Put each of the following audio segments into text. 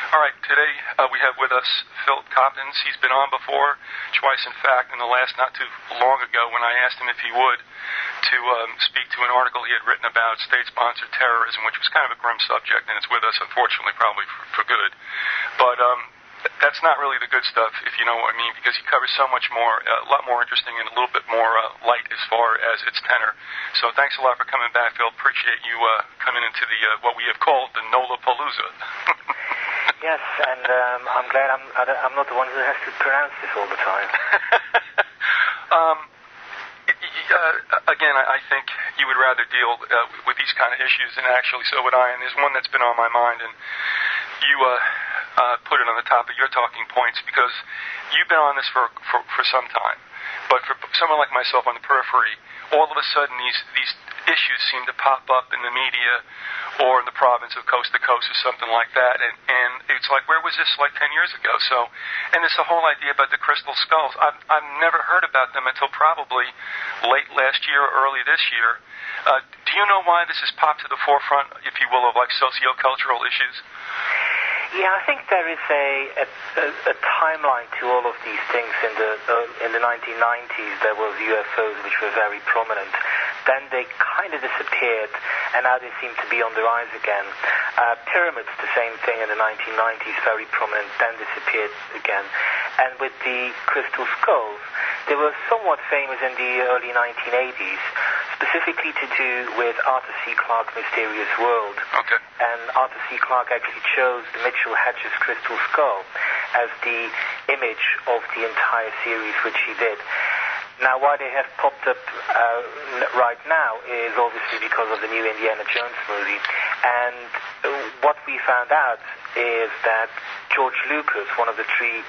All right, today we have with us Phil Coppens. He's been on before, twice in fact, in the last not too long ago when I asked him if he would to speak to an article he had written about state-sponsored terrorism, which was kind of a grim subject, and it's with us, unfortunately, probably for good. But that's not really the good stuff, if you know what I mean, because he covers so much more, a lot more interesting and a little bit more light as far as its tenor. So thanks a lot for coming back, Phil. Appreciate you coming into the what we have called the Knollapalooza. Yes, and I'm glad I'm not the one who has to pronounce this all the time. Again, I think you would rather deal with these kind of issues, and actually so would I. And there's one that's been on my mind, and you put it on the top of your talking points because you've been on this for some time. But for someone like myself on the periphery, all of a sudden these issues seem to pop up in the media or in the province of coast to coast or something like that, and it's like, where was this like 10 years ago? So, and this whole idea about the crystal skulls, I've never heard about them until probably late last year or early this year. Do you know why this has popped to the forefront, if you will, of like socio-cultural issues? Yeah, I think there is a timeline to all of these things. In the 1990s, there was UFOs which were very prominent. Then they kind of disappeared, and now they seem to be on the rise again. Pyramids, the same thing in the 1990s, very prominent, then disappeared again. And with the crystal skulls, they were somewhat famous in the early 1980s, specifically to do with Arthur C. Clarke's Mysterious World. Okay. And Arthur C. Clarke actually chose the Mitchell Hedges crystal skull as the image of the entire series which he did. Now, why they have popped up right now is obviously because of the new Indiana Jones movie. And what we found out is that George Lucas, one of the three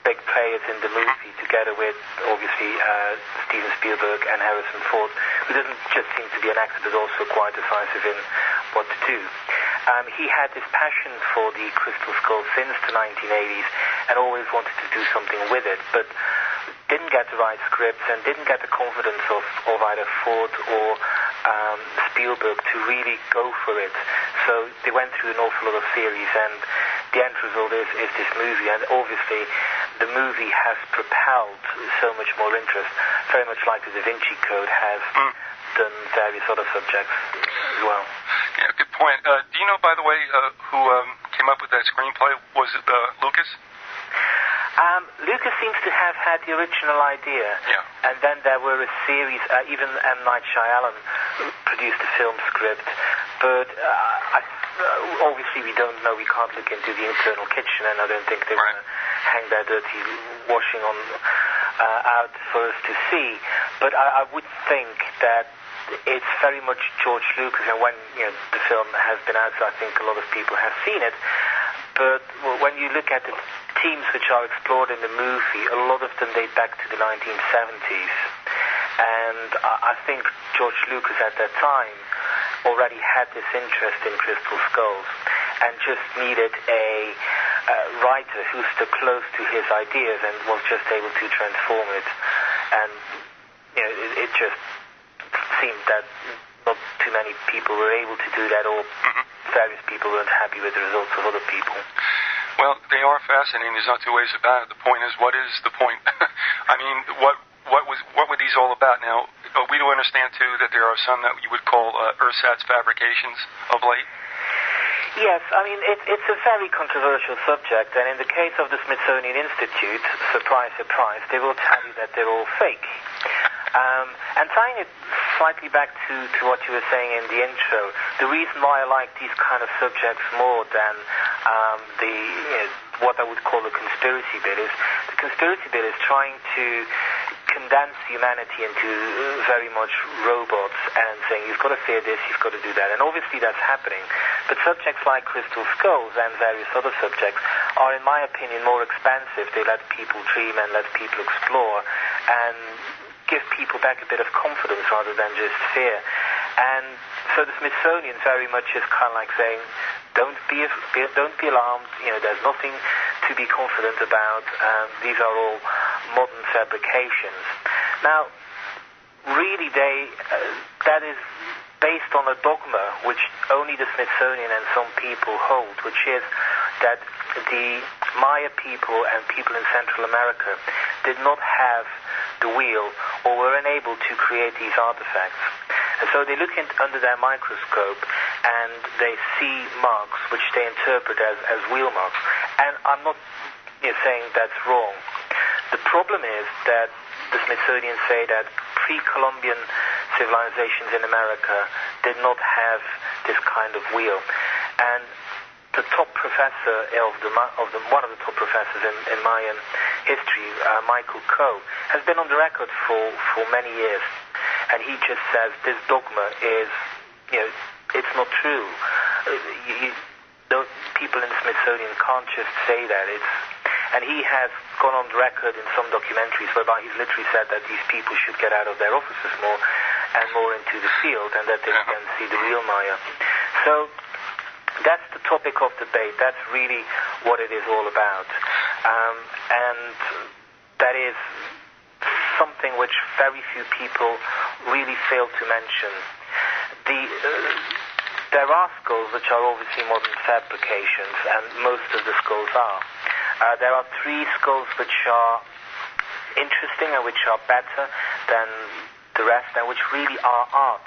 big players in the movie, together with obviously Steven Spielberg and Harrison Ford, who doesn't just seem to be an actor but also quite decisive in what to do. He had this passion for the crystal skull since the 1980s and always wanted to do something with it, but didn't get the right scripts and didn't get the confidence of either Ford or Spielberg to really go for it. So they went through an awful lot of theories, and the end result is this movie. And obviously the movie has propelled so much more interest, very much like the Da Vinci Code has done various other subjects as well. Yeah, good point. Do you know, by the way, who came up with that screenplay? Was it Lucas? Lucas seems to have had the original idea, yeah. And then there were a series, even M. Night Shyamalan produced a film script, but obviously we don't know, we can't look into the internal kitchen, and I don't think they're going to hang their dirty washing on out for us to see, but I would think that it's very much George Lucas, and when the film has been out, so I think a lot of people have seen it, but when you look at the themes which are explored in the movie, a lot of them date back to the 1970s. And I think George Lucas at that time already had this interest in crystal skulls and just needed a writer who stood close to his ideas and was just able to transform it. And it just seemed that not too many people were able to do that, or various people weren't happy with the results of other people. Well, they are fascinating. There's not two ways about it. The point is, what is the point? I mean, what were these all about? Now, we do understand, too, that there are some that you would call ersatz fabrications of late. Yes, I mean, it's a very controversial subject, and in the case of the Smithsonian Institute, surprise, surprise, they will tell you that they're all fake. And tying it slightly back to what you were saying in the intro, the reason why I like these kind of subjects more than what I would call the conspiracy bit is, the conspiracy bit is trying to condense humanity into very much robots and saying you've got to fear this, you've got to do that, and obviously that's happening. But subjects like crystal skulls and various other subjects are, in my opinion, more expansive. They let people dream and let people explore and give people back a bit of confidence rather than just fear. And so the Smithsonian very much is kind of like saying, don't be alarmed. There's nothing to be confident about. These are all modern fabrications. Now, really, that is based on a dogma which only the Smithsonian and some people hold, which is that the Maya people and people in Central America did not have the wheel or were unable to create these artifacts. And so they look under their microscope and they see marks which they interpret as wheel marks. And I'm not saying that's wrong. The problem is that the Smithsonian say that pre-Columbian civilizations in America did not have this kind of wheel. And the top professor one of the top professors in Mayan history, Michael Coe, has been on the record for many years, and he just says this dogma is, it's not true. People in the Smithsonian can't just say that. And he has gone on the record in some documentaries whereby he's literally said that these people should get out of their offices more and more into the field, and that they can see the real Maya. So that's the topic of debate. That's really what it is all about. And that is something which very few people really fail to mention. There are skulls which are obviously modern fabrications, and most of the skulls are. There are 3 skulls which are interesting and which are better than the rest, and which really are art.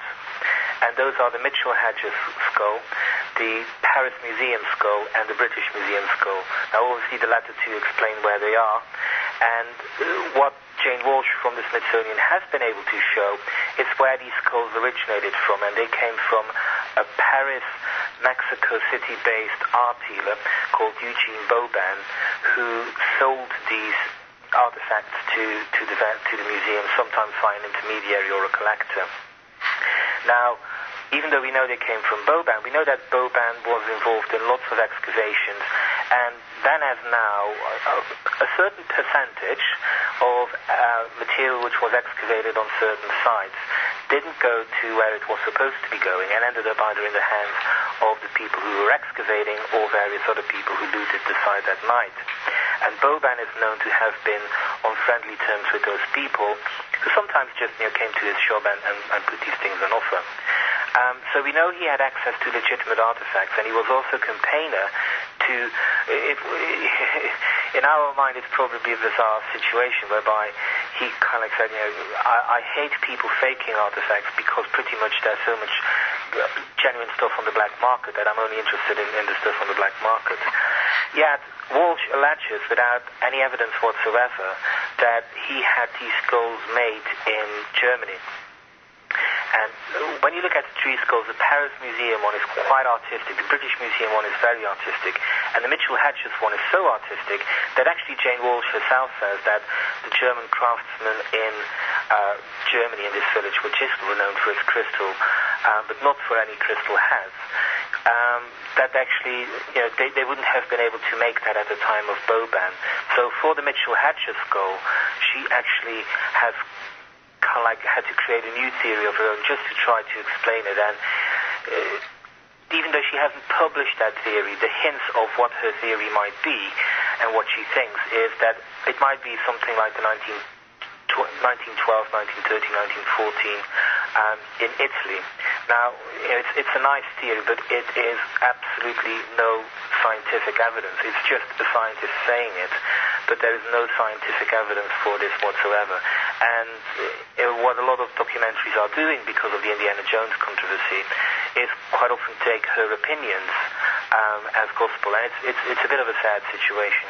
And those are the Mitchell-Hedges skull, the Paris Museum skull, and the British Museum skull. Now, obviously, the latter 2 explain where they are. And what Jane Walsh from the Smithsonian has been able to show is where these skulls originated from. And they came from a Paris, Mexico City-based art dealer called Eugene Boban, who sold these artifacts to the museum, sometimes via an intermediary or a collector. Now, even though we know they came from Boban, we know that Boban was involved in lots of excavations, and then as now, a certain percentage of material which was excavated on certain sites didn't go to where it was supposed to be going and ended up either in the hands of the people who were excavating or various other people who looted the site that night. And Boban is known to have been on friendly terms with those people who sometimes just came to his shop and put these things on offer. So we know he had access to legitimate artifacts, and he was also a campaigner to... in our mind, it's probably a bizarre situation whereby he kind of said, I hate people faking artifacts because pretty much there's so much genuine stuff on the black market that I'm only interested in the stuff on the black market. Yet Walsh alleges, without any evidence whatsoever, that he had these skulls made in Germany. And when you look at the 3 skulls, the Paris Museum one is quite artistic, the British Museum one is very artistic, and the Mitchell-Hedges one is so artistic that actually Jane Walsh herself says that the German craftsmen in Germany, in this village, were just renowned for its crystal, but not for any crystal heads. That actually, they wouldn't have been able to make that at the time of Boban. So for the Mitchell-Hedges skull, she actually has had to create a new theory of her own just to try to explain it. And even though she hasn't published that theory, the hints of what her theory might be and what she thinks is that it might be something like the 1912, 1913, 1914 in Italy. Now, it's a nice theory, but it is absolutely no scientific evidence. It's just a scientist saying it, but there is no scientific evidence for this whatsoever. And what a lot of documentaries are doing because of the Indiana Jones controversy is quite often take her opinions as gospel, and it's a bit of a sad situation.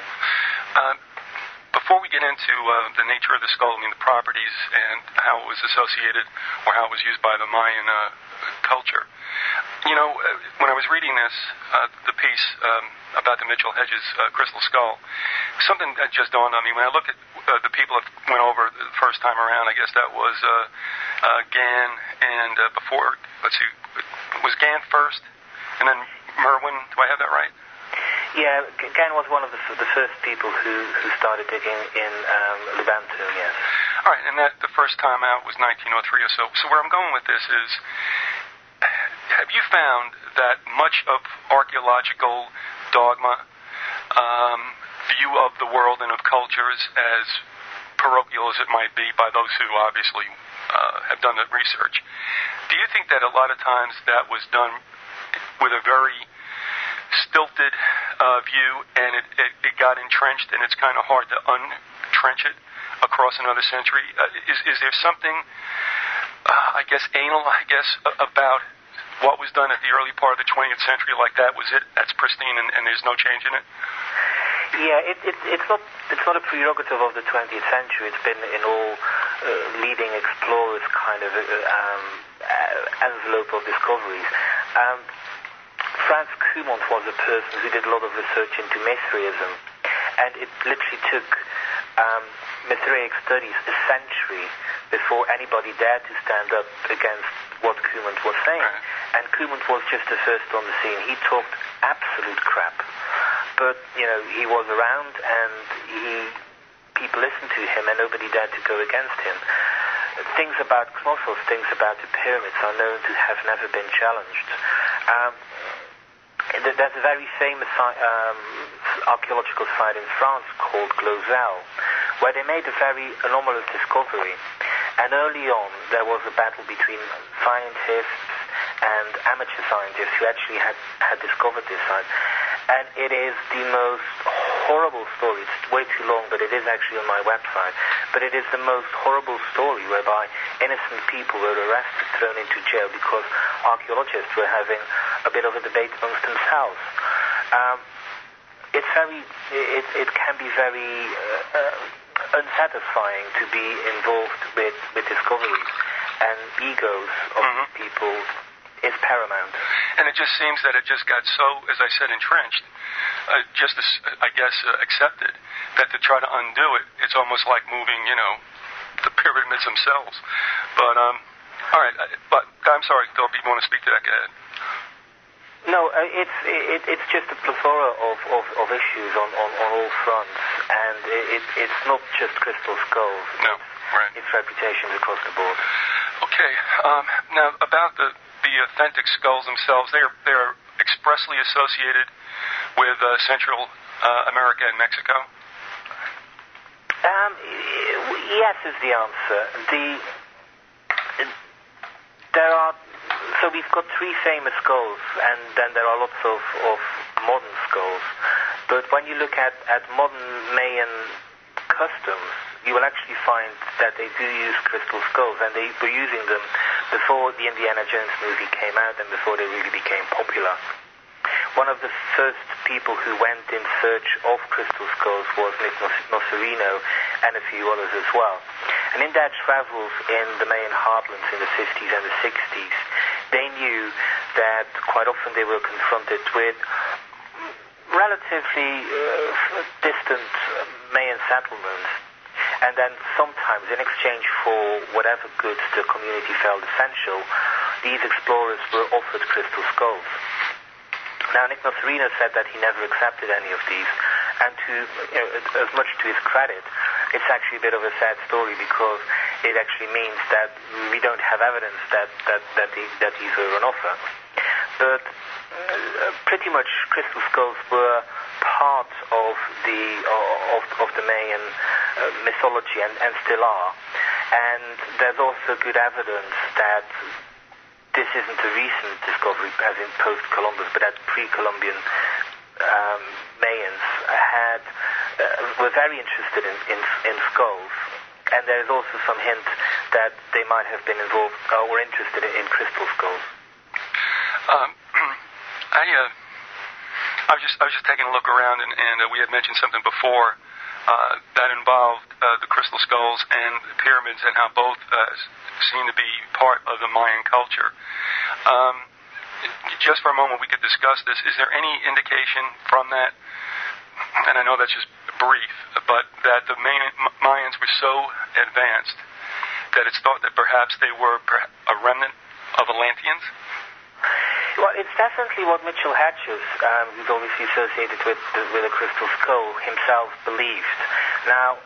Before we get into the nature of the skull, the properties and how it was associated or how it was used by the Mayan culture, when I was reading this, the piece about the Mitchell-Hedges crystal skull, something that just dawned on me. When I look at the people that went over the first time around, I guess that was Gann and before, was Gann first and then Merwin? Do I have that right? Yeah, Gann was one of the first people who started digging in Levanto, yes. All right, and that the first time out was 1903 or so. So where I'm going with this is, have you found that much of archaeological dogma, view of the world and of cultures, as parochial as it might be by those who obviously have done the research, do you think that a lot of times that was done with a very stilted view, and it got entrenched, and it's kind of hard to untrench it across another century. Is there something, I guess, anal, about what was done at the early part of the 20th century like that? Was it that's pristine and there's no change in it? Yeah, it's not a prerogative of the 20th century. It's been in all leading explorers' kind of envelope of discoveries. Franz Cumont was a person who did a lot of research into Mithraism, and it literally took Mithraic studies a century before anybody dared to stand up against what Cumont was saying. And Cumont was just the first on the scene. He talked absolute crap. But, he was around, and people listened to him, and nobody dared to go against him. Things about Knossos, things about the pyramids are known to have never been challenged. There's a very famous archaeological site in France called Glosel, where they made a very anomalous discovery. And early on, there was a battle between scientists and amateur scientists who actually had discovered this site. And it is the most horrible story. It's way too long, but it is actually on my website. But it is the most horrible story whereby innocent people were arrested, thrown into jail because archaeologists were having a bit of a debate amongst themselves. It can be very unsatisfying to be involved with discoveries, and egos of people is paramount. And it just seems that it just got so, as I said, entrenched, accepted, that to try to undo it, it's almost like moving, the pyramids themselves. But, all right, but I'm sorry, Philip, you want to speak to that? Go ahead. No, it's just a plethora of issues on all fronts, and it's not just crystal skulls. No, right. It's reputations across the board. Okay, now about the authentic skulls themselves, they're expressly associated with Central America and Mexico? Yes is the answer. So we've got three famous skulls, and then there are lots of modern skulls. But when you look at modern Mayan customs, you will actually find that they do use crystal skulls, and they were using them before the Indiana Jones movie came out and before they really became popular. One of the first people who went in search of crystal skulls was Nick Nosserino and a few others as well. And in their travels in the Mayan heartlands in the 50s and the 60s, they knew that quite often they were confronted with relatively distant Mayan settlements. And then sometimes, in exchange for whatever goods the community felt essential, these explorers were offered crystal skulls. Now, Nick Nosserino said that he never accepted any of these, and as much to his credit, it's actually a bit of a sad story because it actually means that we don't have evidence that these were on offer. But pretty much crystal skulls were part of the Mayan mythology and still are. And there's also good evidence that this isn't a recent discovery, as in post-Columbus, but that pre-Columbian Mayans were very interested in skulls. And there is also some hint that they might have been involved or interested in crystal skulls. I was just taking a look around, and we had mentioned something before that involved the crystal skulls and the pyramids, and how both seem to be part of the Mayan culture. Just for a moment, we could discuss this. Is there any indication from that, and I know that's just brief, but that the Mayans were so advanced that it's thought that perhaps they were a remnant of Atlanteans? Well, it's definitely what Mitchell Hatches, who's obviously associated with a crystal skull, himself believed. Now,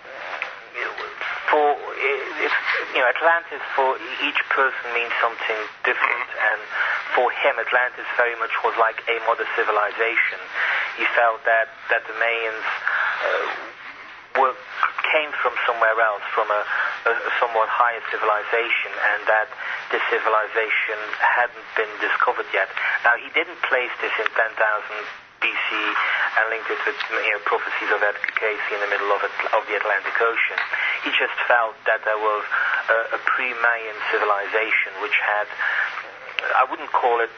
Atlantis for each person means something different, and for him, Atlantis very much was like a modern civilization. He felt that the Mayans came from somewhere else, from a somewhat higher civilization, and that this civilization hadn't been discovered yet. Now, he didn't place this in 10,000 BC and linked it with prophecies of Edgar Cayce in the middle of the Atlantic Ocean. He just felt that there was a pre-Mayan civilization which had, I wouldn't call it,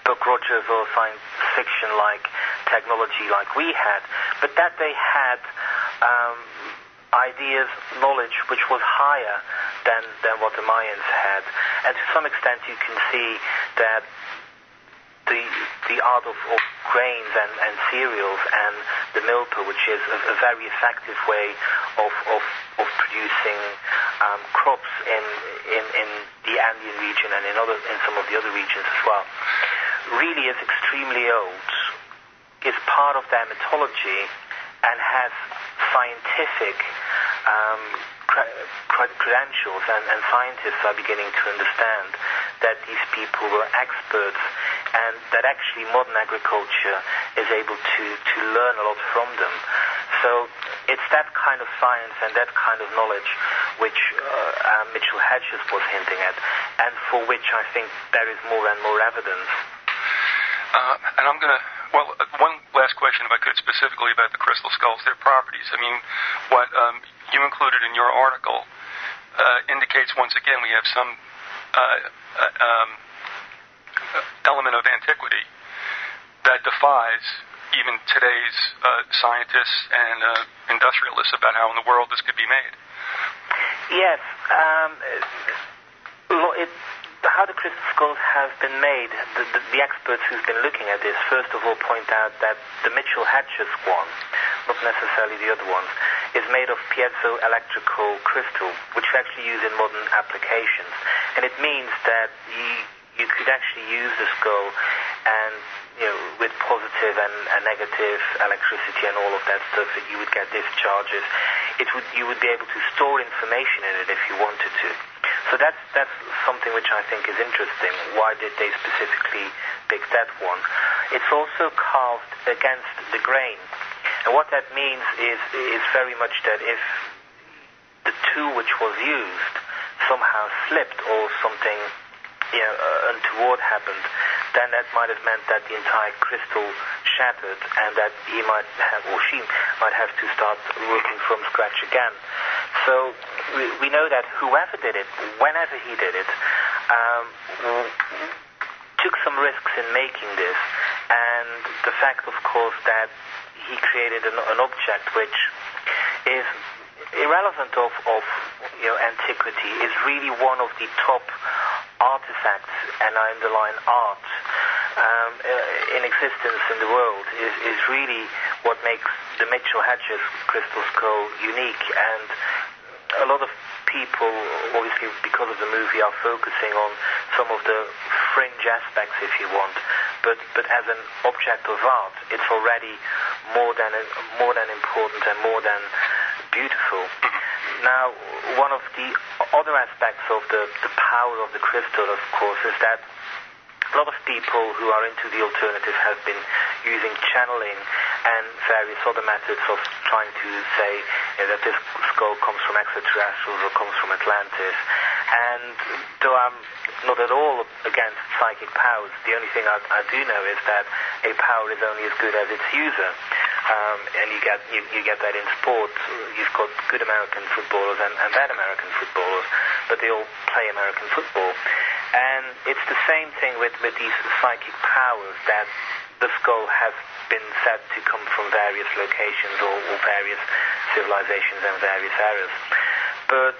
Buck Rogers or science fiction like technology like we had, but that they had ideas, knowledge which was higher than what the Mayans had. And to some extent you can see that the art of grains and cereals and the milpa, which is a very effective way of producing crops in the Andean region and in some of the other regions as well, really is extremely old, is part of their mythology, and has scientific credentials, and scientists are beginning to understand that these people were experts, and that actually modern agriculture is able to learn a lot from them. So it's that kind of science and that kind of knowledge which Mitchell Hedges was hinting at, and for which I think there is more and more evidence. And I'm going to, one last question, if I could, specifically about the crystal skulls, their properties. I mean, what you included in your article indicates, once again, we have some element of antiquity that defies even today's scientists and industrialists about how in the world this could be made. Yes. How the crystal skulls have been made, the experts who've been looking at this, first of all, point out that the Mitchell Hedges one, not necessarily the other ones, is made of piezoelectrical crystal, which we actually use in modern applications. And it means that you could actually use the skull and, with positive and negative electricity and all of that stuff, that you would get discharges. You would be able to store information in it if you wanted to. So that's something which I think is interesting. Why did they specifically pick that one? It's also carved against the grain. And what that means is very much that if the tool which was used somehow slipped or something untoward happened, then that might have meant that the entire crystal shattered and that he might have, or she might have to start working from scratch again. So we know that whoever did it, whenever he did it, took some risks in making this. And the fact, of course, that he created an object which is irrelevant of antiquity, is really one of the top artifacts, and I underline art, in existence in the world, is really what makes the Mitchell Hedges crystal skull unique. And a lot of people, obviously because of the movie, are focusing on some of the fringe aspects, if you want, but as an object of art, it's already more than important and more than beautiful. Now, one of the other aspects of the power of the crystal, of course, is that a lot of people who are into the alternative have been using channeling and various other methods of trying to say that this skull comes from extraterrestrials or comes from Atlantis. And though I'm not at all against psychic powers, the only thing I do know is that a power is only as good as its user. And you get that in sport. You've got good American footballers and bad American footballers, but they all play American football. And it's the same thing with these psychic powers, that the skull has been said to come from various locations or various civilizations and various eras. But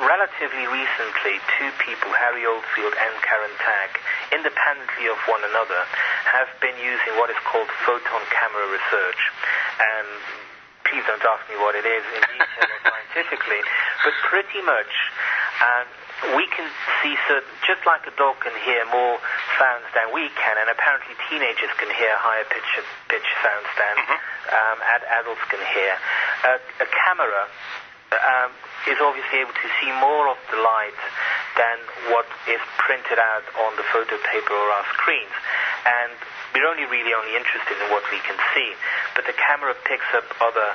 relatively recently, two people, Harry Oldfield and Karen Tagg, independently of one another, have been using what is called photon camera research. And please don't ask me what it is in detail or scientifically, but pretty much we can see, just like a dog can hear more sounds than we can, and apparently teenagers can hear higher pitch sounds than adults can hear. A camera is obviously able to see more of the light than what is printed out on the photo paper or our screens. And we're only interested in what we can see, but the camera picks up other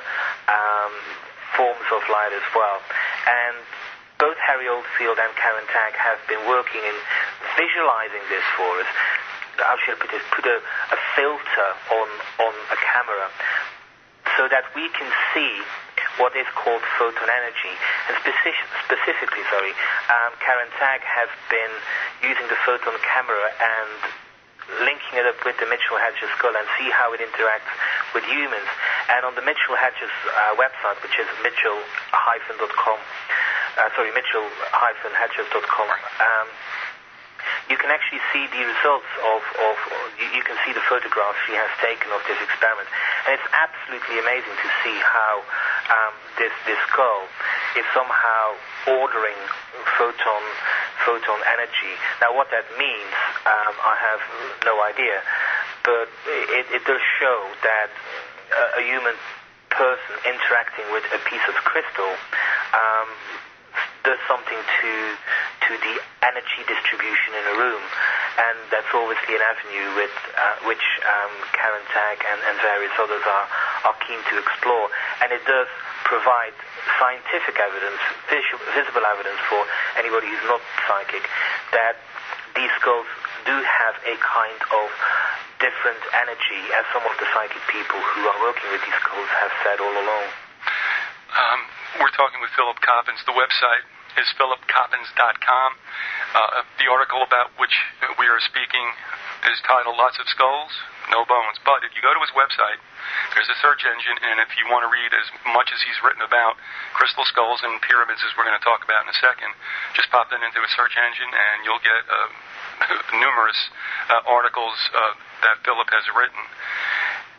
forms of light as well. And both Harry Oldfield and Karen Tagg have been working in visualizing this for us. how should I put this, put a filter on a camera so that we can see what is called photon energy. And specifically, Karen Tagg has been using the photon camera and linking it up with the Mitchell-Hedges skull and see how it interacts with humans. And on the Mitchell-Hedges website, which is mitchell-hedges.com, you can actually see the results you can see the photographs she has taken of this experiment. And it's absolutely amazing to see how this skull is somehow ordering photon energy. Now, what that means, I have no idea, but it does show that a human person interacting with a piece of crystal does something to the energy distribution in a room, and that's obviously an avenue which Karen Tagg and various others are keen to explore. And it does provide scientific evidence, visible evidence for anybody who's not psychic, that these skulls do have a kind of different energy, as some of the psychic people who are working with these skulls have said all along. We're talking with Philip Coppens. The website is philipcoppens.com. The article about which we are speaking is titled Lots of Skulls, No Bones. But if you go to his website, there's a search engine, and if you want to read as much as he's written about crystal skulls and pyramids, as we're going to talk about in a second, just pop that into a search engine, and you'll get numerous articles that Philip has written.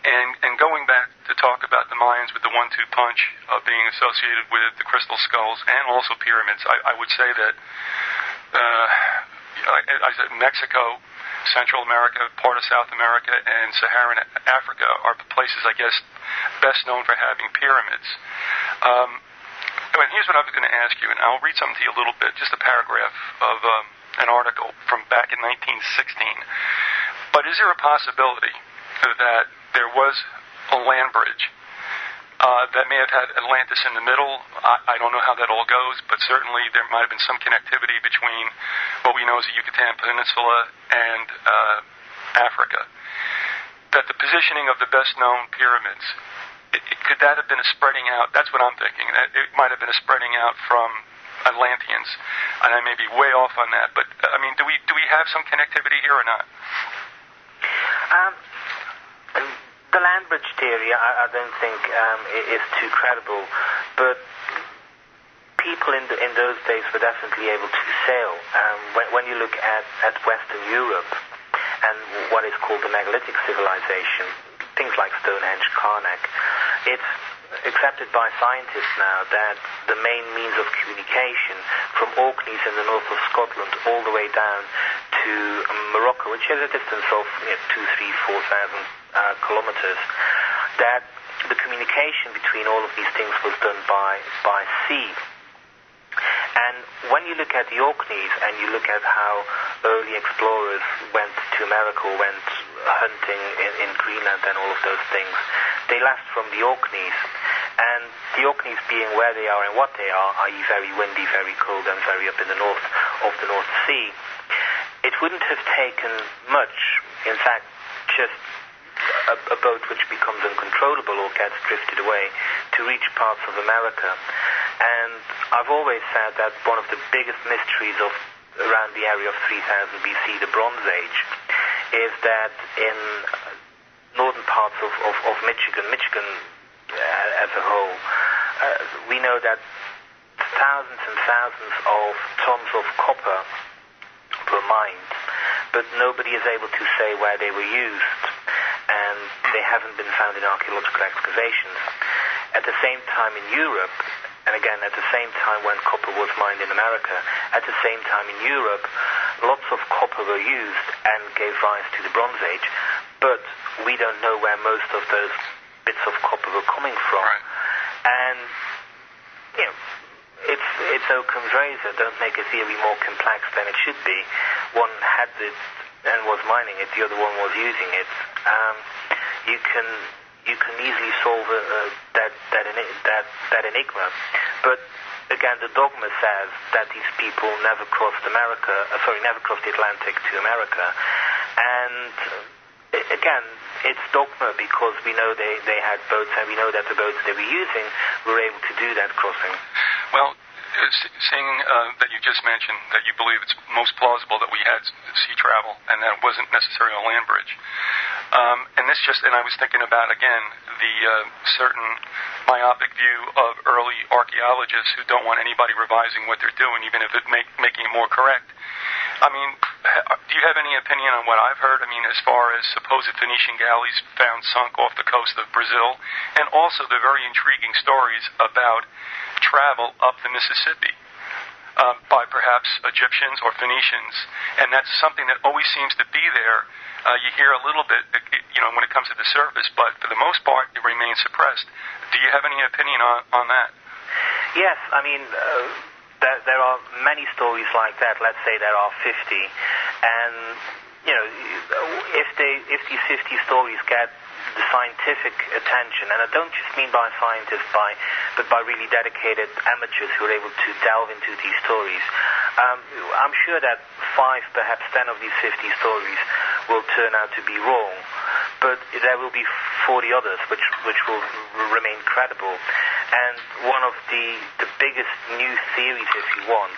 And going back to talk about the Mayans with the 1-2 punch of being associated with the crystal skulls and also pyramids, I would say that I said Mexico, Central America, part of South America, and Saharan Africa are the places, I guess, best known for having pyramids. And here's what I was going to ask you, and I'll read something to you a little bit, just a paragraph of an article from back in 1916. But is there a possibility that there was a land bridge that may have had Atlantis in the middle? I don't know how that all goes, but certainly there might have been some connectivity between what we know as the Yucatan Peninsula and Africa. That the positioning of the best-known pyramids, could that have been a spreading out? That's what I'm thinking. It might have been a spreading out from Atlanteans, and I may be way off on that. But I mean, do we have some connectivity here or not? The land bridge theory, I don't think is too credible, but people in those days were definitely able to sail. When you look at Western Europe and what is called the megalithic civilization, things like Stonehenge, Karnak, it's accepted by scientists now that the main means of communication from Orkneys in the north of Scotland all the way down to Morocco, which is a distance of 2,000, 3,000, 4,000 kilometers, that the communication between all of these things was done by sea. And when you look at the Orkneys and you look at how early explorers went to America, went hunting in Greenland and all of those things, they left from the Orkneys. And the Orkneys being where they are and what they are, i.e. very windy, very cold, and very up in the north of the North Sea, it wouldn't have taken much, in fact, just a boat which becomes uncontrollable or gets drifted away to reach parts of America. And I've always said that one of the biggest mysteries of around the area of 3000 BC, the Bronze Age, is that in northern parts of Michigan as a whole, we know that thousands and thousands of tons of copper were mined, but nobody is able to say where they were used, and they haven't been found in archaeological excavations. At the same time in Europe, and again at the same time when copper was mined in America, at the same time in Europe, lots of copper were used and gave rise to the Bronze Age, but we don't know where most of those bits of copper were coming from. Right. And, you know, it's Occam's razor. Don't make a theory more complex than it should be. One had it and was mining it, the other one was using it. You can easily solve that enigma. But again, the dogma says that these people never crossed the Atlantic to America, And again, it's dogma because we know they had boats, and we know that the boats they were using were able to do that crossing. Well, seeing that you just mentioned that you believe it's most plausible that we had sea travel and that it wasn't necessarily a land bridge. And I was thinking about, again, the certain myopic view of early archaeologists who don't want anybody revising what they're doing, even if it's making it more correct. I mean, do you have any opinion on what I've heard? I mean, as far as supposed Phoenician galleys found sunk off the coast of Brazil, and also the very intriguing stories about travel up the Mississippi by perhaps Egyptians or Phoenicians, and that's something that always seems to be there. You hear a little bit, when it comes to the surface, but for the most part, it remains suppressed. Do you have any opinion on that? Yes, I mean, there are many stories like that. Let's say there are 50, and if these 50 stories get the scientific attention, and I don't just mean by scientists, but by really dedicated amateurs who are able to delve into these stories, I'm sure that 5, perhaps 10 of these 50 stories will turn out to be wrong, but there will be 40 others which will remain credible. And one of the biggest new theories, if you want,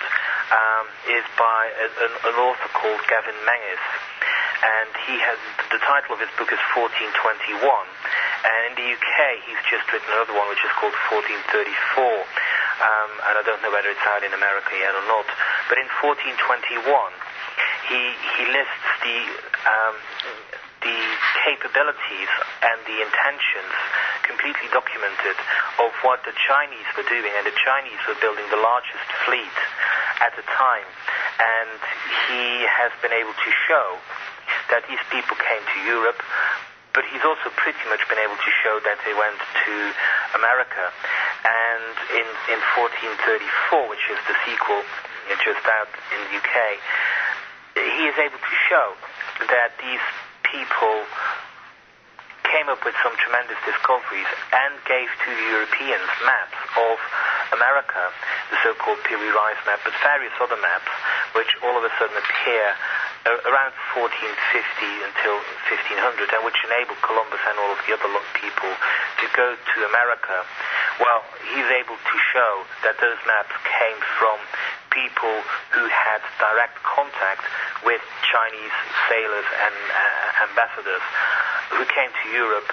is by an author called Gavin Menges. And the title of his book is 1421. And in the UK, he's just written another one which is called 1434. And I don't know whether it's out in America yet or not. But in 1421, he lists the capabilities and the intentions, completely documented, of what the Chinese were doing. And the Chinese were building the largest fleet at the time. And he has been able to show that these people came to Europe, but he's also pretty much been able to show that they went to America. And in 1434, which is the sequel just out in the UK, he is able to show that these people came up with some tremendous discoveries and gave to the Europeans maps of America, the so-called Piri Reis map, but various other maps, which all of a sudden appear around 1450 until 1500, and which enabled Columbus and all of the other people to go to America. Well, he's able to show that those maps came from people who had direct contact with Chinese sailors and ambassadors who came to Europe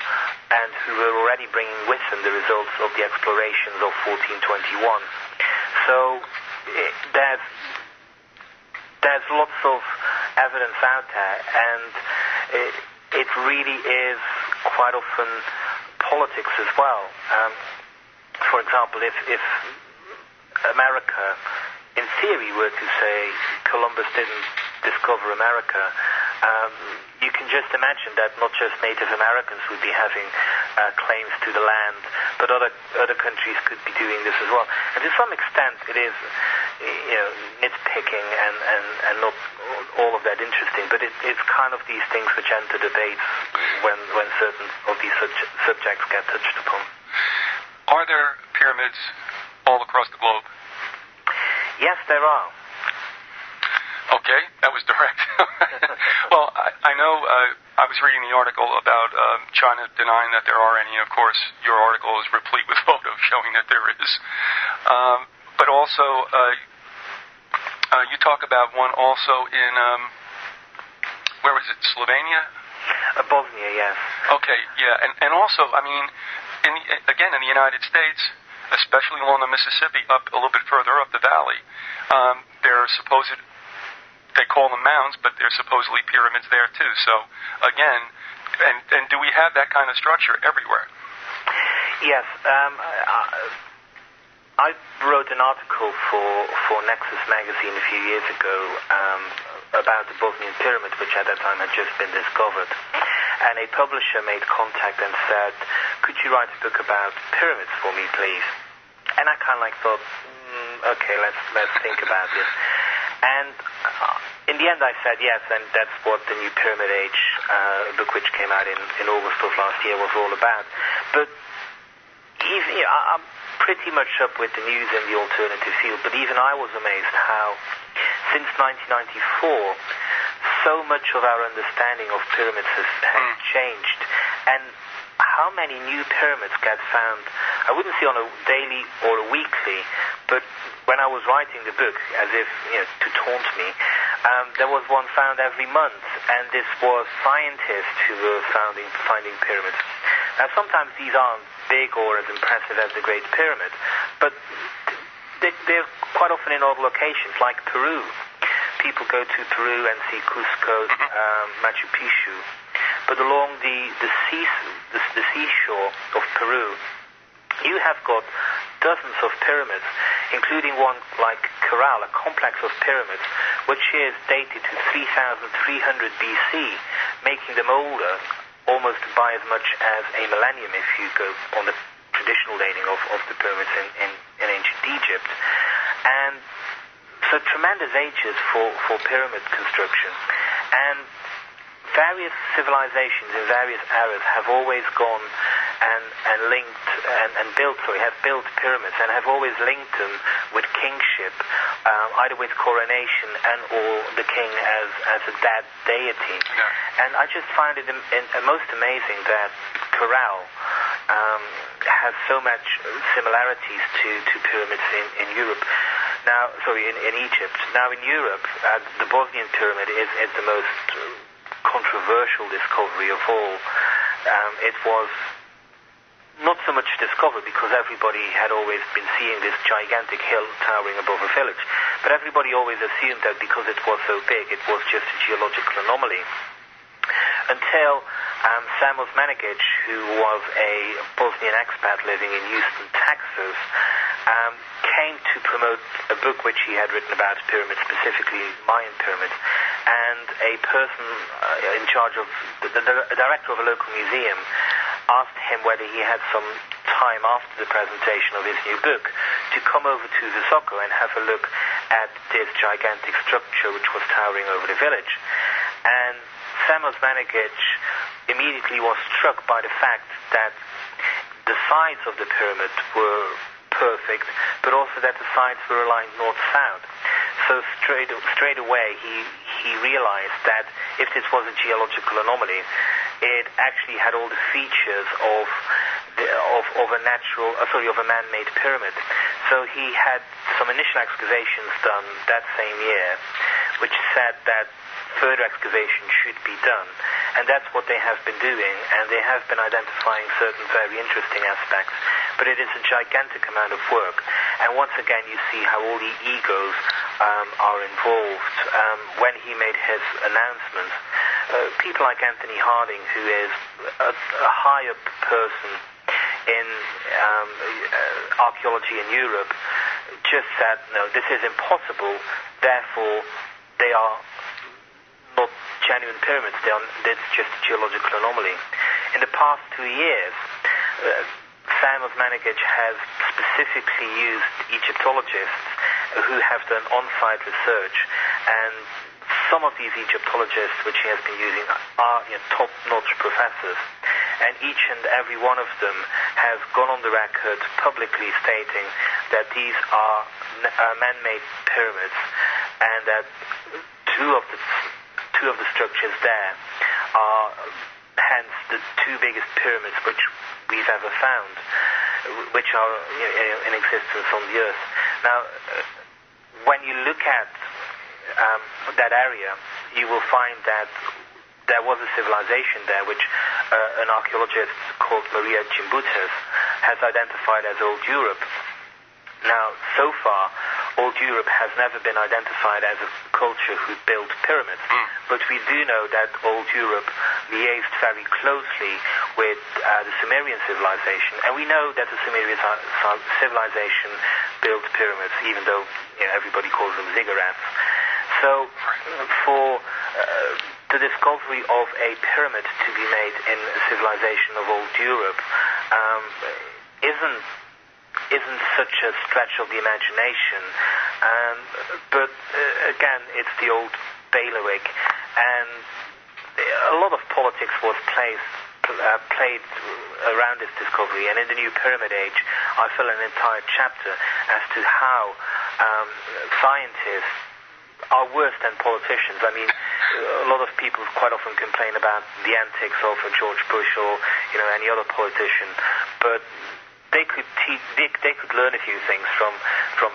and who were already bringing with them the results of the explorations of 1421. So there's lots of evidence out there, and it really is quite often politics as well. For example, if America, in theory, were to say Columbus didn't discover America, you can just imagine that not just Native Americans would be having claims to the land, but other countries could be doing this as well. And to some extent, it is nitpicking and not all of that interesting, but it's kind of these things which enter debates when certain of these subjects get touched upon. Are there pyramids all across the globe? Yes, there are. Okay, that was direct. Well, I know I was reading the article about China denying that there are any. Of course, your article is replete with photos showing that there is. But also, you talk about one also in, where was it, Slovenia? Bosnia, yes. Okay, yeah. And also, I mean, in the United States, especially along the Mississippi, up a little bit further up the valley, there are supposed, they call them mounds, but there's supposedly pyramids there too. So, again, and do we have that kind of structure everywhere? Yes. I wrote an article for Nexus magazine a few years ago about the Bosnian pyramid, which at that time had just been discovered. And a publisher made contact and said, could you write a book about pyramids for me, please? And I kind of thought, okay, let's think about this. And in the end I said yes, and that's what the New Pyramid Age book, which came out in August of last year, was all about. But I'm pretty much up with the news in the alternative field, but even I was amazed how, since 1994, so much of our understanding of pyramids has changed, and how many new pyramids get found, I wouldn't say on a daily or a weekly, but when I was writing the book, as if to taunt me, there was one found every month, and this was scientists who were finding pyramids. Now, sometimes these aren't big or as impressive as the Great Pyramid, but they're quite often in odd locations, like Peru. People go to Peru and see Cusco, Machu Picchu. But along the seashore of Peru, you have got dozens of pyramids, including one like Corral, a complex of pyramids, which is dated to 3,300 BC, making them older almost by as much as a millennium if you go on the traditional dating of the pyramids in ancient Egypt. And so tremendous ages for pyramid construction. And various civilizations in various eras have always gone and linked and built pyramids, and have always linked them with kingship, either with coronation and or the king as a dead deity. Yeah. And I just find it most amazing that Corral has so much similarities to pyramids in Europe. Now, in Egypt. Now, in Europe, the Bosnian pyramid is the most controversial discovery of all. It was not so much discovered because everybody had always been seeing this gigantic hill towering above a village, but everybody always assumed that because it was so big, it was just a geological anomaly. Until Samos Manigic, who was a Bosnian expat living in Houston, Texas, came to promote a book which he had written about pyramids, specifically Mayan pyramids, and a person in charge of the director of a local museum asked him whether he had some time after the presentation of his new book to come over to Vyzygoth and have a look at this gigantic structure which was towering over the village. And Samos Manigic immediately was struck by the fact that the sides of the pyramid were perfect, but also that the sides were aligned north-south. So straight away he realized that if this was a geological anomaly, it actually had all the features of a man-made pyramid. So he had some initial excavations done that same year, which said that further excavation should be done, and that's what they have been doing, and they have been identifying certain very interesting aspects, but it is a gigantic amount of work. And once again you see how all the egos are involved. When he made his announcement, people like Anthony Harding, who is a high-up person in archaeology in Europe, just said, no, this is impossible, therefore they are not genuine pyramids, it's just a geological anomaly. In the past 2 years, Samos Manigic has specifically used Egyptologists who have done on-site research, and some of these Egyptologists which he has been using are top-notch professors, and each and every one of them has gone on the record publicly stating that these are man-made pyramids, and that two of the structures there are hence the two biggest pyramids which we've ever found, which are in existence on the earth. Now, when you look at that area, you will find that there was a civilization there which an archaeologist called Maria Gimbutas has identified as Old Europe. Now, so far, Old Europe has never been identified as a culture who built pyramids, but we do know that Old Europe liaised very closely with the Sumerian civilization, and we know that the Sumerian civilization built pyramids, even though everybody calls them ziggurats. So, for the discovery of a pyramid to be made in a civilization of Old Europe isn't such a stretch of the imagination, but again, it's the old bailiwick, and a lot of politics was played around this discovery. And in the New Pyramid Age, I fill an entire chapter as to how scientists are worse than politicians. I mean, a lot of people quite often complain about the antics of a George Bush or any other politician, but they could learn a few things from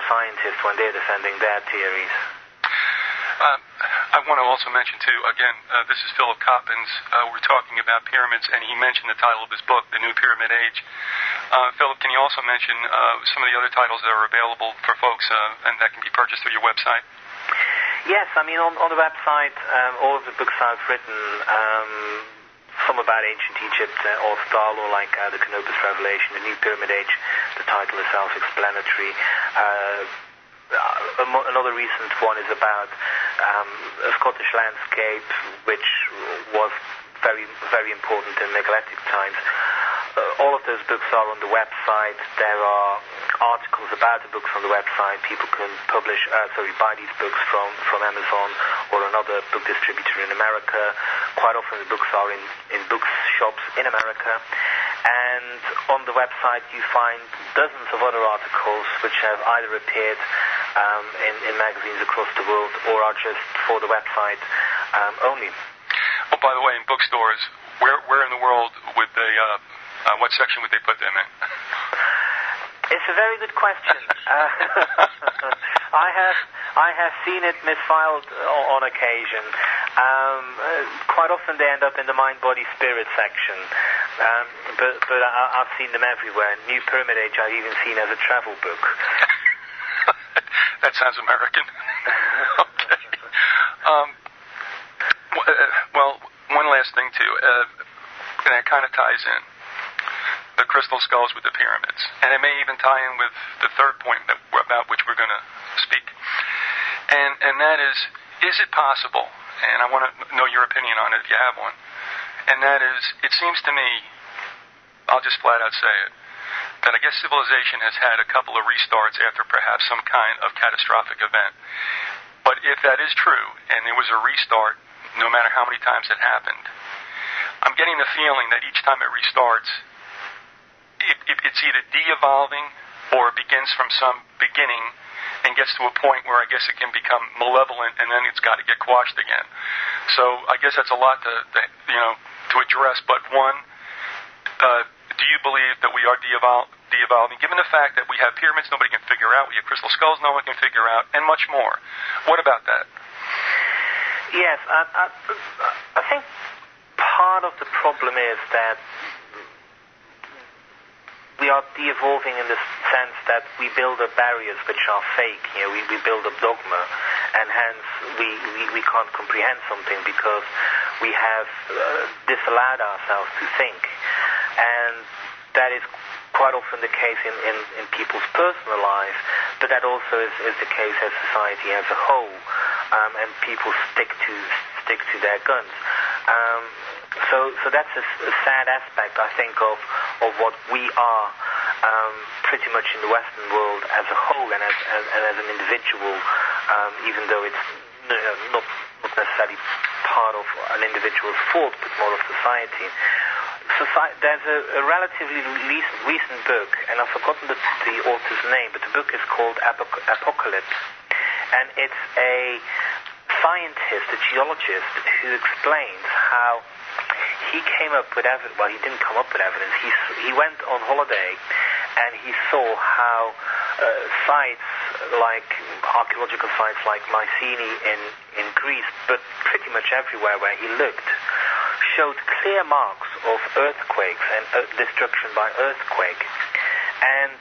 scientists when they're defending their theories. I want to also mention, too, again, this is Philip Coppens. We're talking about pyramids, and he mentioned the title of his book, The New Pyramid Age. Philip, can you also mention some of the other titles that are available for folks and that can be purchased through your website? Yes, I mean, on the website, all of the books I've written, some about ancient Egypt or Star Law, like the Canopus Revelation, The New Pyramid Age, the title is self-explanatory. Another recent one is about a Scottish landscape, which was very, very important in megalithic times. All of those books are on the website. There are articles about the books on the website. People can buy these books from Amazon or another book distributor in America. Quite often the books are in bookshops in America. And on the website you find dozens of other articles which have either appeared in magazines across the world or are just for the website only. Oh, by the way, in bookstores, where in the world would they, what section would they put them in? It's a very good question. I have seen it misfiled on occasion. Quite often they end up in the Mind, Body, Spirit section. But I've seen them everywhere. New Pyramid Age I've even seen as a travel book. That sounds American. Okay. Well, one last thing, too. And that kind of ties in. The crystal skulls with the pyramids. And it may even tie in with the third point about which we're going to speak. And that is it possible, and I want to know your opinion on it if you have one, and that is, it seems to me, I'll just flat out say it, that I guess civilization has had a couple of restarts after perhaps some kind of catastrophic event. But if that is true, and there was a restart, no matter how many times it happened, I'm getting the feeling that each time it restarts, it's either de-evolving or it begins from some beginning and gets to a point where I guess it can become malevolent and then it's got to get quashed again. So I guess that's a lot to address. But one, do you believe that we are de-evolving, given the fact that we have pyramids nobody can figure out, we have crystal skulls no one can figure out, and much more? What about that? Yes, I think part of the problem is that we are de-evolving in the sense that we build up barriers which are fake. We build up dogma, and hence we can't comprehend something because we have disallowed ourselves to think. And that is quite often the case in people's personal life, but that also is the case as society as a whole, and people stick to their guns. So that's a sad aspect, I think, of what we are pretty much in the Western world as a whole and as an individual, even though it's not necessarily part of an individual's fault, but more of society. There's a relatively recent book, and I've forgotten the author's name, but the book is called Apocalypse, and it's a scientist, a geologist, who explains how he came up with evidence. Well, he didn't come up with evidence. He went on holiday and he saw how sites like archaeological sites like Mycenae in Greece, but pretty much everywhere where he looked, showed clear marks of earthquakes and destruction by earthquake. And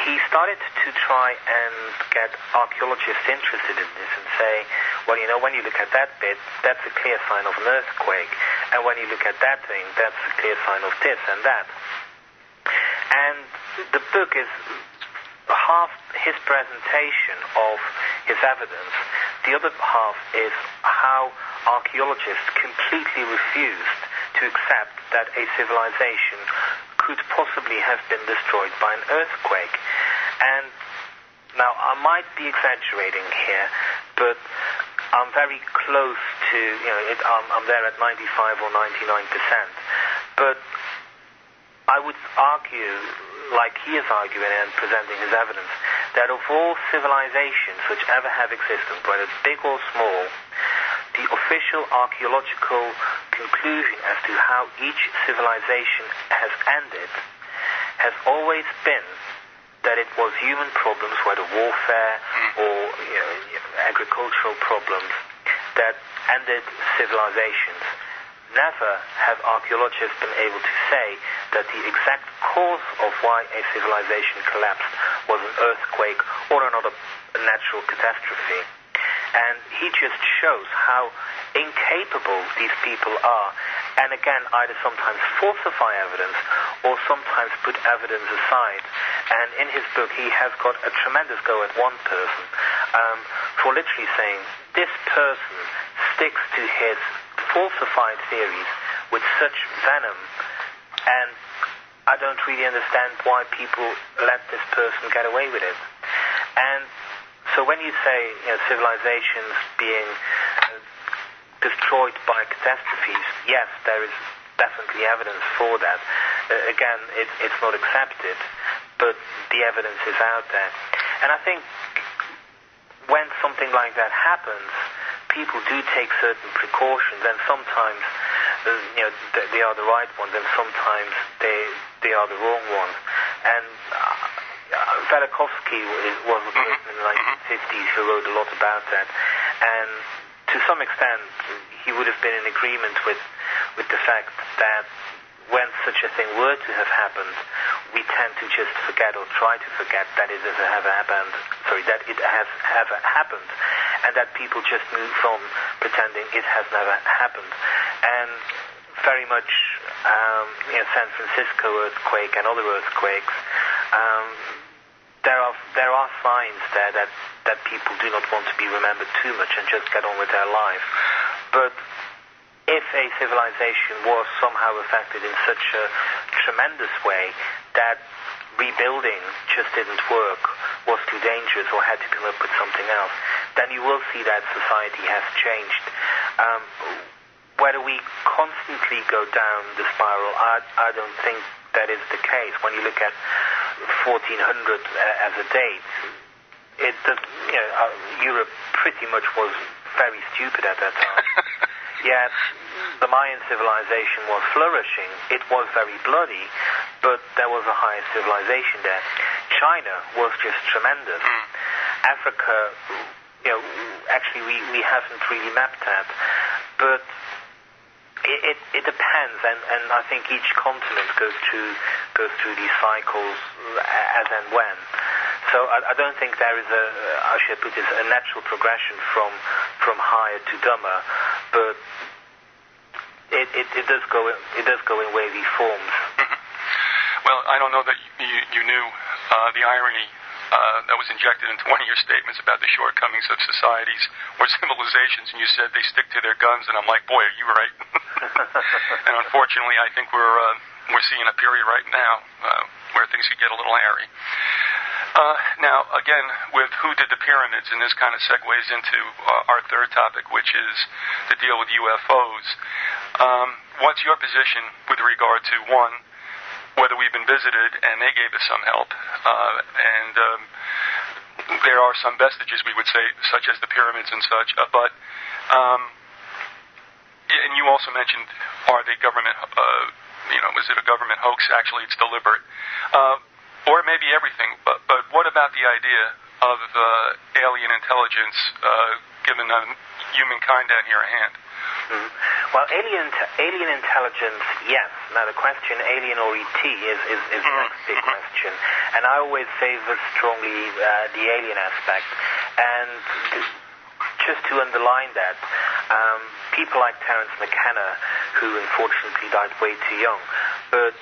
he started to try and get archaeologists interested in this and say, well, when you look at that bit, that's a clear sign of an earthquake. And when you look at that thing, that's a clear sign of this and that. And the book is half his presentation of his evidence. The other half is how archaeologists completely refused to accept that a civilization could possibly have been destroyed by an earthquake. And now, I might be exaggerating here, but I'm very close to, I'm there at 95 or 99%. But I would argue, like he is arguing and presenting his evidence, that of all civilizations which ever have existed, whether big or small, the official archaeological conclusion as to how each civilization has ended has always been that it was human problems, whether warfare or agricultural problems, that ended civilizations. Never have archaeologists been able to say that the exact cause of why a civilization collapsed was an earthquake or another natural catastrophe. And he just shows how incapable these people are, and again, either sometimes falsify evidence or sometimes put evidence aside. And in his book, he has got a tremendous go at one person for literally saying, this person sticks to his falsified theories with such venom, and I don't really understand why people let this person get away with it. And so when you say civilizations being destroyed by catastrophes, yes, there is definitely evidence for that. Again, it's not accepted, but the evidence is out there. And I think when something like that happens, people do take certain precautions, and sometimes they are the right ones, and sometimes they are the wrong ones. And Velikovsky was a person in the 1950s who wrote a lot about that, and to some extent he would have been in agreement with the fact that when such a thing were to have happened, we tend to just forget or try to forget that it has ever happened, and that people just move on pretending it has never happened. And very much San Francisco earthquake and other earthquakes, there are signs there that people do not want to be remembered too much and just get on with their life. But if a civilization was somehow affected in such a tremendous way that rebuilding just didn't work, was too dangerous, or had to come up with something else, then you will see that society has changed. Whether we constantly go down the spiral, I don't think that is the case. When you look at 1400 as a date, Europe pretty much was very stupid at that time. Yet the Mayan civilization was flourishing. It was very bloody, but there was a higher civilization there. China was just tremendous. Africa, actually we haven't really mapped that, but it depends, and I think each continent goes through these cycles as and when. So I don't think there is a natural progression from higher to dumber, but it does go in wavy forms. Well, I don't know that you knew the irony that was injected into one of your statements about the shortcomings of societies or civilizations, and you said they stick to their guns, and I'm like, boy, are you right? And unfortunately, I think we're seeing a period right now where things could get a little hairy. Now, again, with who did the pyramids, and this kind of segues into our third topic, which is the deal with UFOs. What's your position with regard to, one, whether we've been visited and they gave us some help, and there are some vestiges, we would say, such as the pyramids and such, but and you also mentioned, are they government, was it a government hoax? Actually, it's deliberate. Or it may be everything, but what about the idea of alien intelligence giving humankind down here a hand? Well, alien intelligence, yes. Now the question, alien or ET, is the next big question. And I always favor strongly the alien aspect. And just to underline that, people like Terence McKenna, who unfortunately died way too young, but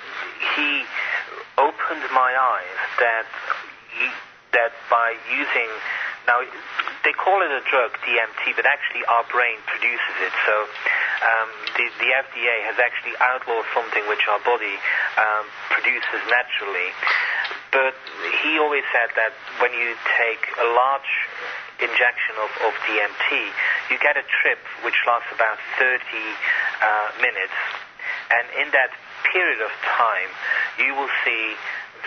he opened my eyes that by using, now they call it a drug, DMT, but actually our brain produces it. So the FDA has actually outlawed something which our body produces naturally. But he always said that when you take a large injection of DMT, you get a trip which lasts about 30 minutes, and in that period of time you will see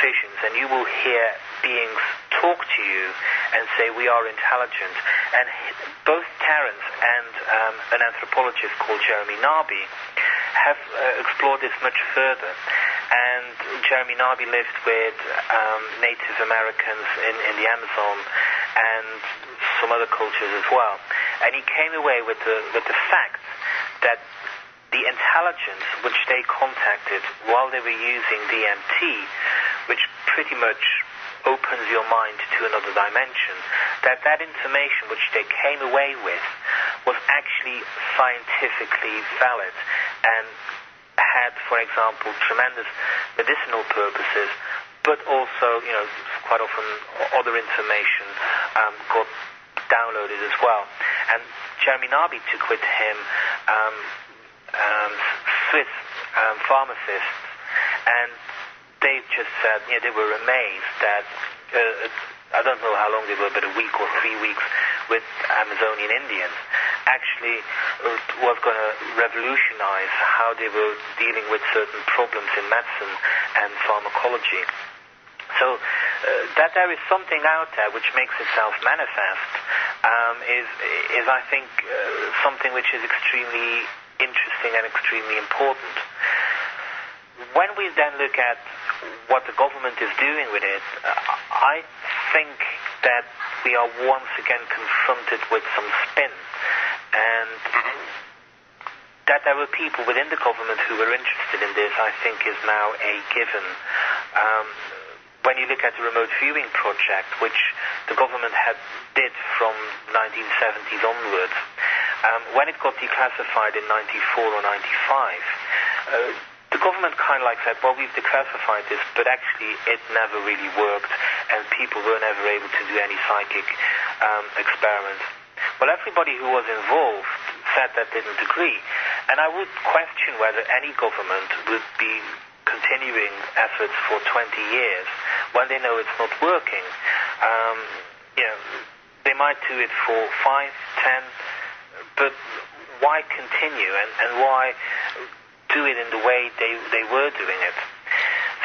visions and you will hear beings talk to you and say, we are intelligent. And both Terence and an anthropologist called Jeremy Narby, have explored this much further. And Jeremy Narby lived with Native Americans in the Amazon and some other cultures as well. And he came away with the fact that the intelligence which they contacted while they were using DMT, which pretty much opens your mind to another dimension, that information which they came away with was actually scientifically valid and had, for example, tremendous medicinal purposes, but also, quite often other information got downloaded as well. And Jeremy Narby took with him Swiss pharmacists, and they just said, they were amazed that, I don't know how long they were, but a week or 3 weeks with Amazonian Indians, actually was going to revolutionize how they were dealing with certain problems in medicine and pharmacology. So that there is something out there which makes itself manifest is I think, something which is extremely interesting and extremely important. When we then look at what the government is doing with it, I think that we are once again confronted with some spin, and that there were people within the government who were interested in this, I think, is now a given. When you look at the remote viewing project, which the government did from 1970s onwards, when it got declassified in 94 or 95, the government kind of said, well, we've declassified this, but actually it never really worked, and people were never able to do any psychic experiments. Well, everybody who was involved said that didn't agree, and I would question whether any government would be continuing efforts for 20 years when they know it's not working. They might do it for 5, 10, but why continue, and why do it in the way they were doing it?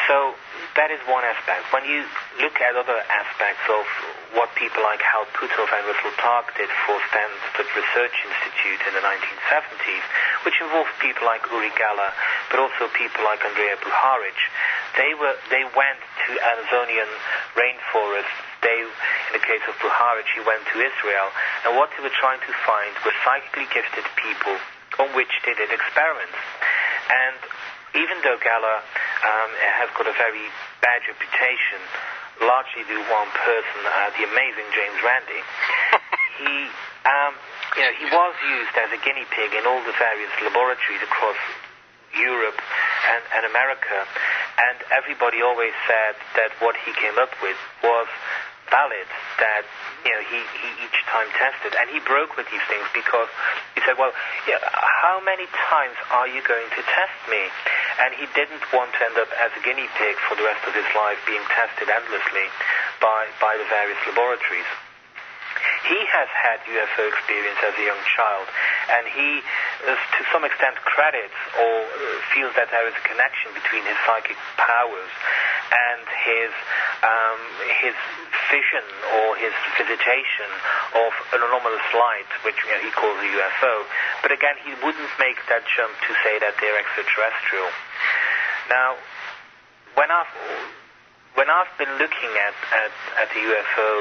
So that is one aspect. When you look at other aspects of what people like Hal Puthoff and Russell Targ did for Stanford Research Institute in the 1970s, which involved people like Uri Geller, but also people like Andrea Buharic, they went to Amazonian rainforests. In the case of Buharic, he went to Israel, and what they were trying to find were psychically gifted people on which they did experiments. And even though Geller has got a very bad reputation, largely due to one person, the amazing James Randi, he was used as a guinea pig in all the various laboratories across Europe and America, and everybody always said that what he came up with was valid, that he each time tested, and he broke with these things because he said, well, how many times are you going to test me? And he didn't want to end up as a guinea pig for the rest of his life, being tested endlessly by the various laboratories. He has had UFO experience as a young child, and he, to some extent, credits or feels that there is a connection between his psychic powers and his vision or his visitation of an anomalous light, which he calls a UFO. But again, he wouldn't make that jump to say that they're extraterrestrial. Now, when I've been looking at the UFO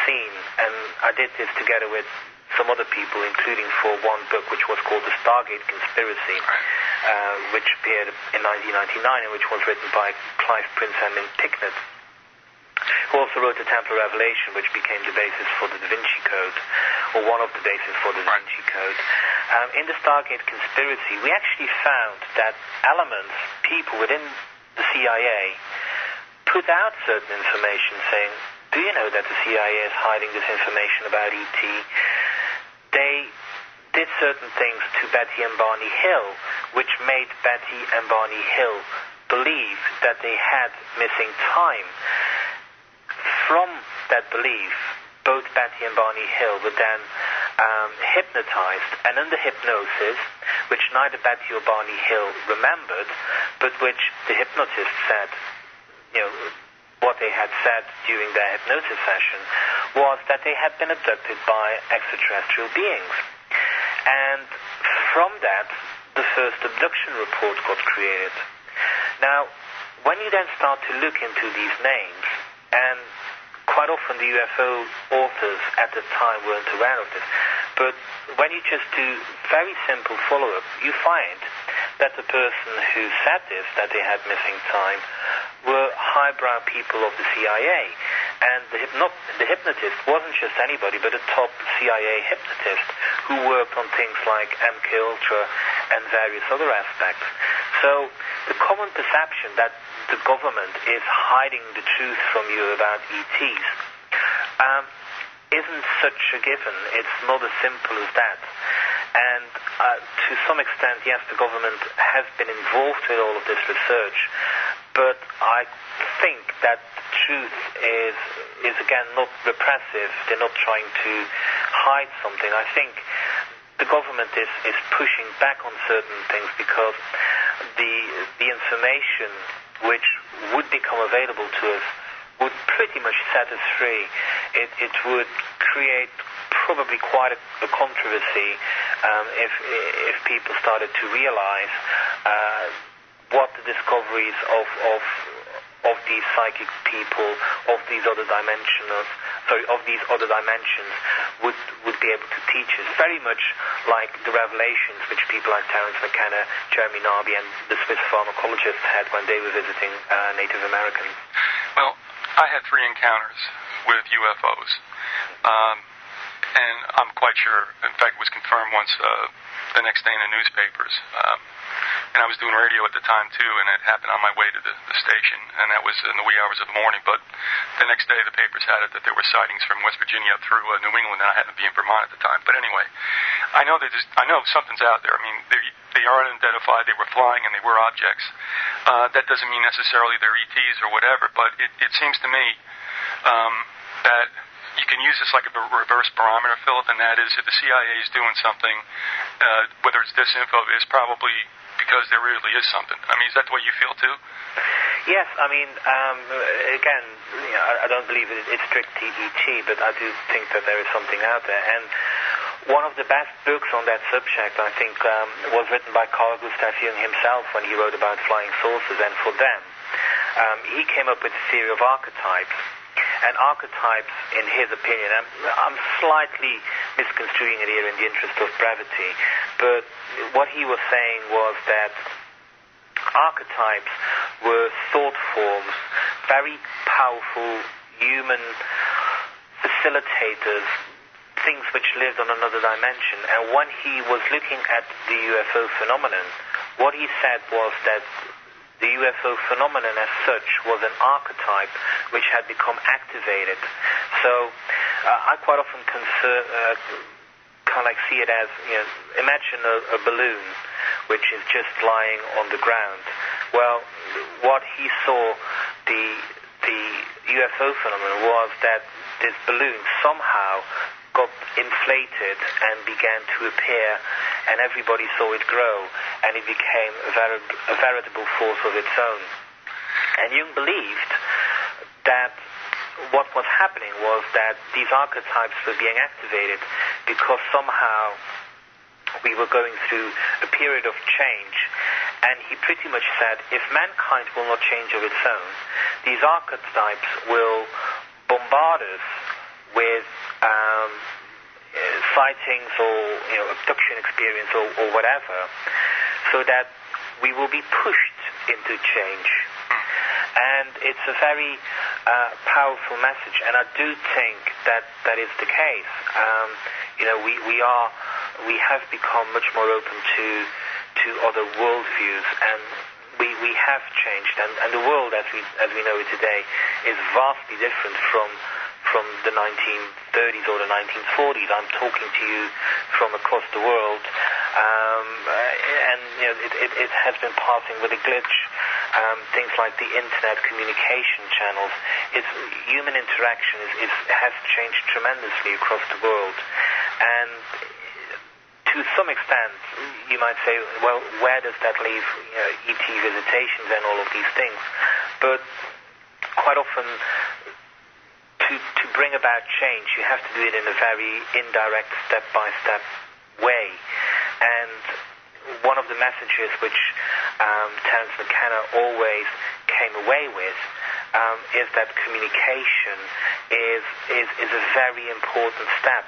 scene, and I did this together with some other people, including for one book which was called The Stargate Conspiracy, which appeared in 1999 and which was written by Clive Prince and Mint Picknett, who also wrote the Templar Revelation, which became the basis for the Da Vinci Code, or one of the bases for the Da Vinci Code. In the Stargate Conspiracy, we actually found that elements, people within the CIA, put out certain information saying, do you know that the CIA is hiding this information about E.T.? They did certain things to Betty and Barney Hill, which made Betty and Barney Hill believe that they had missing time. From that belief, both Betty and Barney Hill were then hypnotized, and under hypnosis, which neither Betty or Barney Hill remembered, but which the hypnotist said, what they had said during their hypnosis session was that they had been abducted by extraterrestrial beings. And from that, the first abduction report got created. Now, when you then start to look into these names, and quite often the UFO authors at the time weren't aware of this, but when you just do very simple follow-up, you find that the person who said this, that they had missing time, were highbrow people of the CIA. And the hypnotist wasn't just anybody, but a top CIA hypnotist who worked on things like MKUltra and various other aspects. So the common perception that the government is hiding the truth from you about ETs isn't such a given. It's not as simple as that. And to some extent, yes, the government has been involved with all of this research, but I think that the truth is again not repressive. They're not trying to hide something. I think the government is pushing back on certain things because the information which would become available to us would pretty much set us free. It would create probably quite a controversy if people started to realize what the discoveries of these psychic people, of these other dimensions would be able to teach us. Very much like the revelations which people like Terence McKenna, Jeremy Narby, and the Swiss pharmacologists had when they were visiting Native Americans. Well, I had 3 encounters with UFOs, and I'm quite sure, in fact, it was confirmed once the next day in the newspapers. And I was doing radio at the time, too, and it happened on my way to the station, and that was in the wee hours of the morning. But the next day, the papers had it that there were sightings from West Virginia up through New England, and I happened to be in Vermont at the time. But anyway, I know something's out there. I mean, they are unidentified, they were flying, and they were objects. That doesn't mean necessarily they're ETs or whatever, but it seems to me that you can use this like a reverse barometer, Philip, and that is if the CIA is doing something, whether it's disinfo, it's probably because there really is something. I mean, is that the way you feel too? Yes, I mean, again, I don't believe it's strictly ET, but I do think that there is something out there. And one of the best books on that subject, I think, was written by Carl Gustav Jung himself when he wrote about flying saucers. And for them, he came up with a theory of archetypes. And archetypes, in his opinion, I'm slightly misconstruing it here in the interest of brevity, but what he was saying was that archetypes were thought forms, very powerful human facilitators, things which lived on another dimension. And when he was looking at the UFO phenomenon, what he said was that the UFO phenomenon as such was an archetype which had become activated. So I quite often see it as, imagine a balloon which is just lying on the ground. Well, what he saw, the UFO phenomenon, was that this balloon somehow got inflated and began to appear, and everybody saw it grow, and it became a veritable force of its own. And Jung believed that what was happening was that these archetypes were being activated because somehow we were going through a period of change, and he pretty much said, if mankind will not change of its own, these archetypes will bombard us with sightings or abduction experience or whatever, so that we will be pushed into change. And it's a very powerful message, and I do think that is the case. We have become much more open to other worldviews, and we have changed, and the world as we know it today is vastly different from the 1930s or the 1940s. I'm talking to you from across the world, and it has been passing with a glitch. Things like the internet communication channels, human interaction has changed tremendously across the world, and to some extent, you might say, well, where does that leave ET visitations and all of these things? But quite often, to bring about change, you have to do it in a very indirect, step-by-step way. And one of the messages which Terence McKenna always came away with is that communication is a very important step.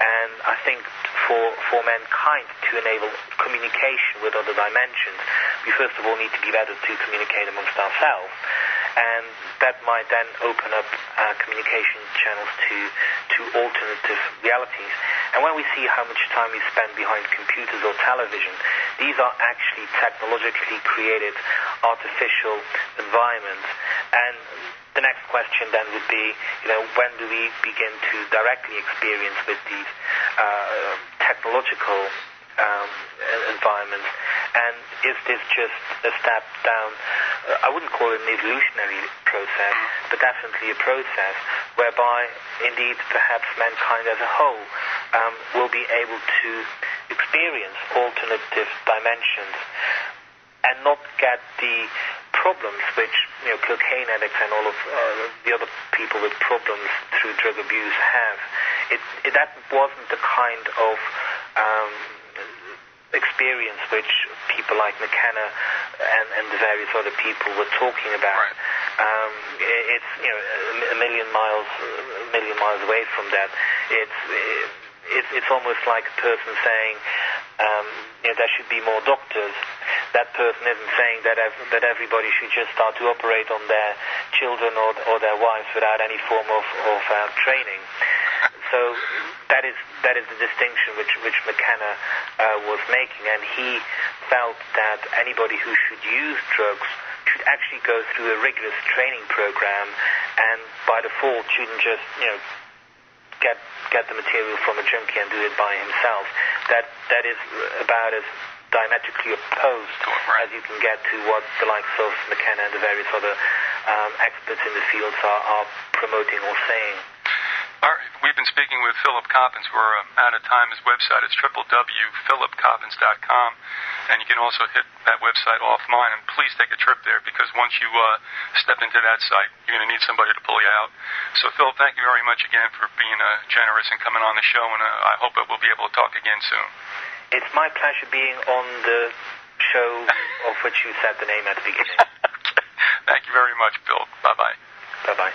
And I think for mankind to enable communication with other dimensions, we first of all need to be better to communicate amongst ourselves. And that might then open up communication channels to alternative realities. And when we see how much time we spend behind computers or television, these are actually technologically created artificial environments. And the next question then would be, when do we begin to directly experience with these technological environments? And is this just a step down? I wouldn't call it an evolutionary process, but definitely a process whereby, indeed, perhaps mankind as a whole will be able to experience alternative dimensions and not get the problems which cocaine addicts and all of the other people with problems through drug abuse have. That wasn't the kind of experience which people like McKenna and the various other people were talking about. Right. It's a million miles away from that. It's almost like a person saying there should be more doctors. That person isn't saying that everybody should just start to operate on their children or their wives without any form of training. So that is the distinction which McKenna was making, and he felt that anybody who should use drugs should actually go through a rigorous training program, and by default shouldn't just get the material from a junkie and do it by himself. That is about as diametrically opposed as you can get to what the likes of McKenna and the various other experts in the fields are promoting or saying. All right. We've been speaking with Philip Coppens. We're out of time. His website is www.philipcoppens.com, and you can also hit that website offline. And please take a trip there, because once you step into that site, you're going to need somebody to pull you out. So, Philip, thank you very much again for being generous and coming on the show, and I hope that we'll be able to talk again soon. It's my pleasure being on the show of which you said the name at the beginning. Thank you very much, Bill. Bye-bye. Bye-bye.